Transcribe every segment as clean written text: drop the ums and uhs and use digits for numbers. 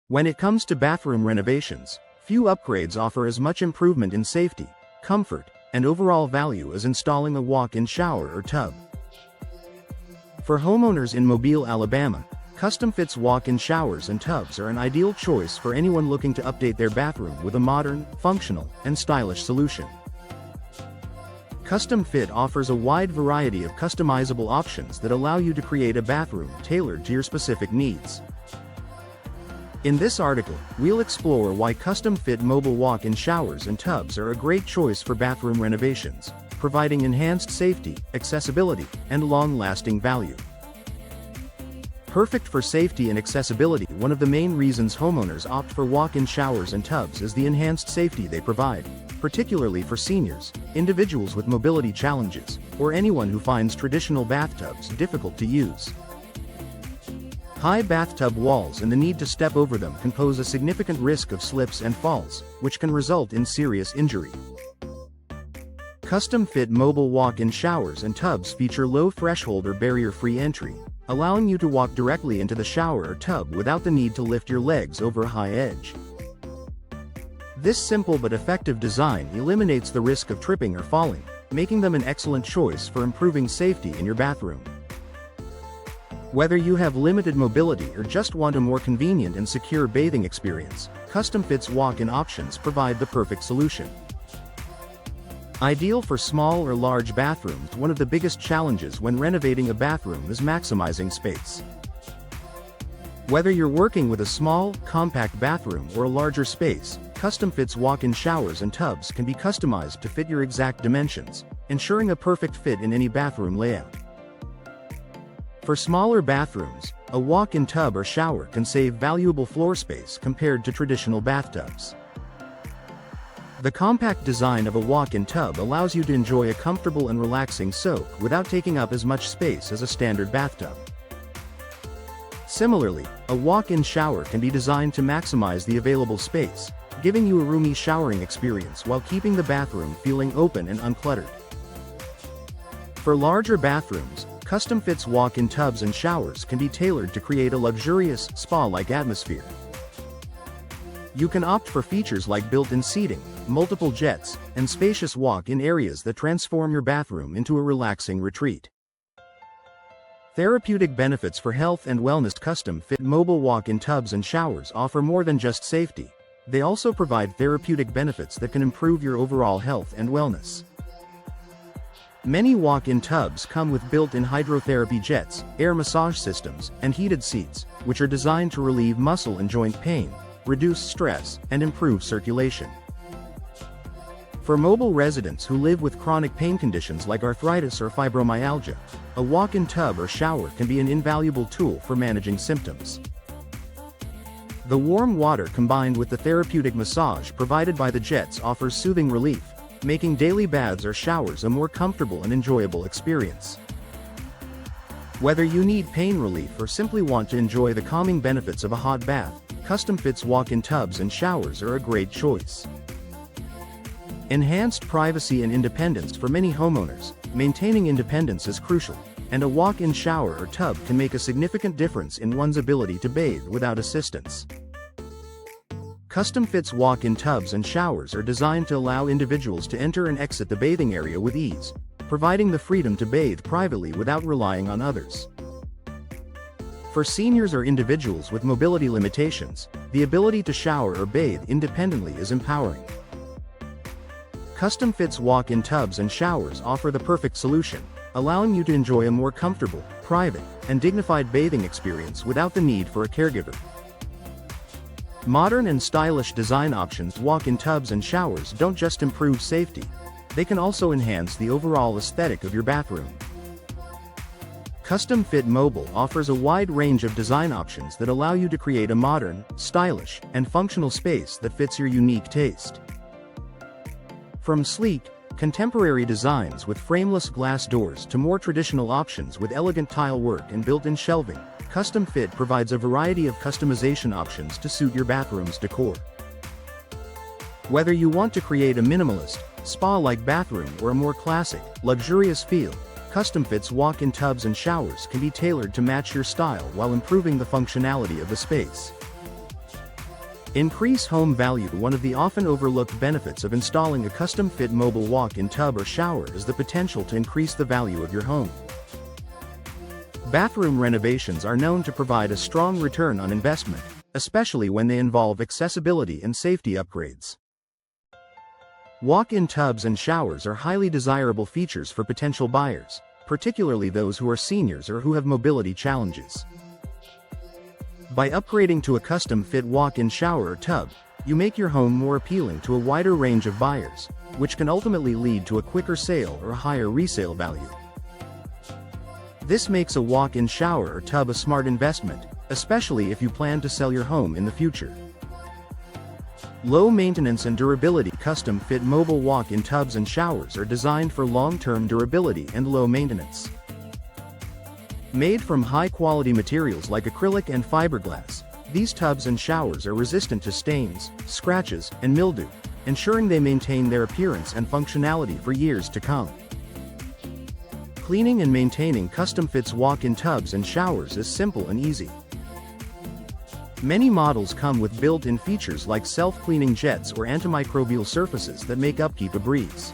When it comes to bathroom renovations, few upgrades offer as much improvement in safety, comfort, and overall value as installing a walk-in shower or tub. For homeowners in Mobile, Alabama, CustomFit's walk-in showers and tubs are an ideal choice for anyone looking to update their bathroom with a modern, functional, and stylish solution. CustomFit offers a wide variety of customizable options that allow you to create a bathroom tailored to your specific needs. In this article, we'll explore why CustomFit mobile walk-in showers and tubs are a great choice for bathroom renovations, providing enhanced safety, accessibility, and long-lasting value. Perfect for safety and accessibility. One of the main reasons homeowners opt for walk-in showers and tubs is the enhanced safety they provide, particularly for seniors, individuals with mobility challenges, or anyone who finds traditional bathtubs difficult to use. High bathtub walls and the need to step over them can pose a significant risk of slips and falls, which can result in serious injury. CustomFit mobile walk-in showers and tubs feature low threshold or barrier-free entry, allowing you to walk directly into the shower or tub without the need to lift your legs over a high edge. This simple but effective design eliminates the risk of tripping or falling, making them an excellent choice for improving safety in your bathroom. Whether you have limited mobility or just want a more convenient and secure bathing experience, CustomFit's walk-in options provide the perfect solution. Ideal for small or large bathrooms, one of the biggest challenges when renovating a bathroom is maximizing space. Whether you're working with a small, compact bathroom or a larger space, CustomFit's walk-in showers and tubs can be customized to fit your exact dimensions, ensuring a perfect fit in any bathroom layout. For smaller bathrooms, a walk-in tub or shower can save valuable floor space compared to traditional bathtubs. The compact design of a walk-in tub allows you to enjoy a comfortable and relaxing soak without taking up as much space as a standard bathtub. Similarly, a walk-in shower can be designed to maximize the available space, giving you a roomy showering experience while keeping the bathroom feeling open and uncluttered. For larger bathrooms, CustomFit's walk-in tubs and showers can be tailored to create a luxurious, spa-like atmosphere. You can opt for features like built-in seating, multiple jets, and spacious walk-in areas that transform your bathroom into a relaxing retreat. Therapeutic benefits for health and wellness. CustomFit mobile walk-in tubs and showers offer more than just safety. They also provide therapeutic benefits that can improve your overall health and wellness. Many walk-in tubs come with built-in hydrotherapy jets, air massage systems, and heated seats, which are designed to relieve muscle and joint pain, reduce stress, and improve circulation. For mobile residents who live with chronic pain conditions like arthritis or fibromyalgia, a walk-in tub or shower can be an invaluable tool for managing symptoms. The warm water combined with the therapeutic massage provided by the jets offers soothing relief, making daily baths or showers a more comfortable and enjoyable experience. Whether you need pain relief or simply want to enjoy the calming benefits of a hot bath, CustomFit's walk-in tubs and showers are a great choice. Enhanced privacy and independence. For many homeowners, maintaining independence is crucial, and a walk-in shower or tub can make a significant difference in one's ability to bathe without assistance. CustomFit's walk-in tubs and showers are designed to allow individuals to enter and exit the bathing area with ease, providing the freedom to bathe privately without relying on others. For seniors or individuals with mobility limitations, the ability to shower or bathe independently is empowering. CustomFit's walk-in tubs and showers offer the perfect solution, allowing you to enjoy a more comfortable, private, and dignified bathing experience without the need for a caregiver. Modern and stylish design options. Walk-in tubs and showers don't just improve safety, they can also enhance the overall aesthetic of your bathroom. CustomFit Mobile offers a wide range of design options that allow you to create a modern, stylish, and functional space that fits your unique taste. From sleek, contemporary designs with frameless glass doors to more traditional options with elegant tile work and built-in shelving, CustomFit provides a variety of customization options to suit your bathroom's decor. Whether you want to create a minimalist, spa-like bathroom or a more classic, luxurious feel, CustomFit's walk-in tubs and showers can be tailored to match your style while improving the functionality of the space. Increase home value. One of the often overlooked benefits of installing a custom-fit mobile walk-in tub or shower is the potential to increase the value of your home. Bathroom renovations are known to provide a strong return on investment, especially when they involve accessibility and safety upgrades. Walk-in tubs and showers are highly desirable features for potential buyers, particularly those who are seniors or who have mobility challenges. By upgrading to a custom-fit walk-in shower or tub, you make your home more appealing to a wider range of buyers, which can ultimately lead to a quicker sale or a higher resale value. This makes a walk-in shower or tub a smart investment, especially if you plan to sell your home in the future. Low maintenance and durability. Custom-fit mobile walk-in tubs and showers are designed for long-term durability and low maintenance. Made from high-quality materials like acrylic and fiberglass, these tubs and showers are resistant to stains, scratches, and mildew, ensuring they maintain their appearance and functionality for years to come. Cleaning and maintaining CustomFit's walk-in tubs and showers is simple and easy. Many models come with built-in features like self-cleaning jets or antimicrobial surfaces that make upkeep a breeze.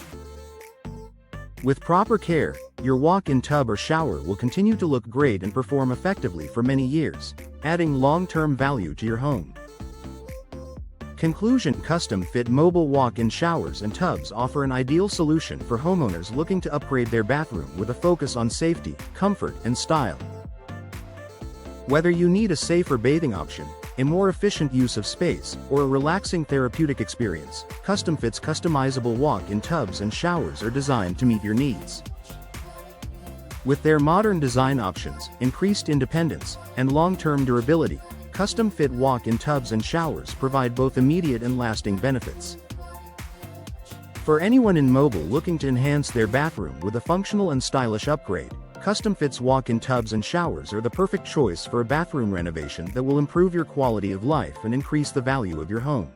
With proper care, your walk-in tub or shower will continue to look great and perform effectively for many years, adding long-term value to your home. Conclusion: custom-fit mobile walk-in showers and tubs offer an ideal solution for homeowners looking to upgrade their bathroom with a focus on safety, comfort, and style. Whether you need a safer bathing option, a more efficient use of space, or a relaxing therapeutic experience, CustomFit's customizable walk-in tubs and showers are designed to meet your needs. With their modern design options, increased independence, and long-term durability, CustomFit walk-in tubs and showers provide both immediate and lasting benefits. For anyone in mobile looking to enhance their bathroom with a functional and stylish upgrade, CustomFit's walk-in tubs and showers are the perfect choice for a bathroom renovation that will improve your quality of life and increase the value of your home.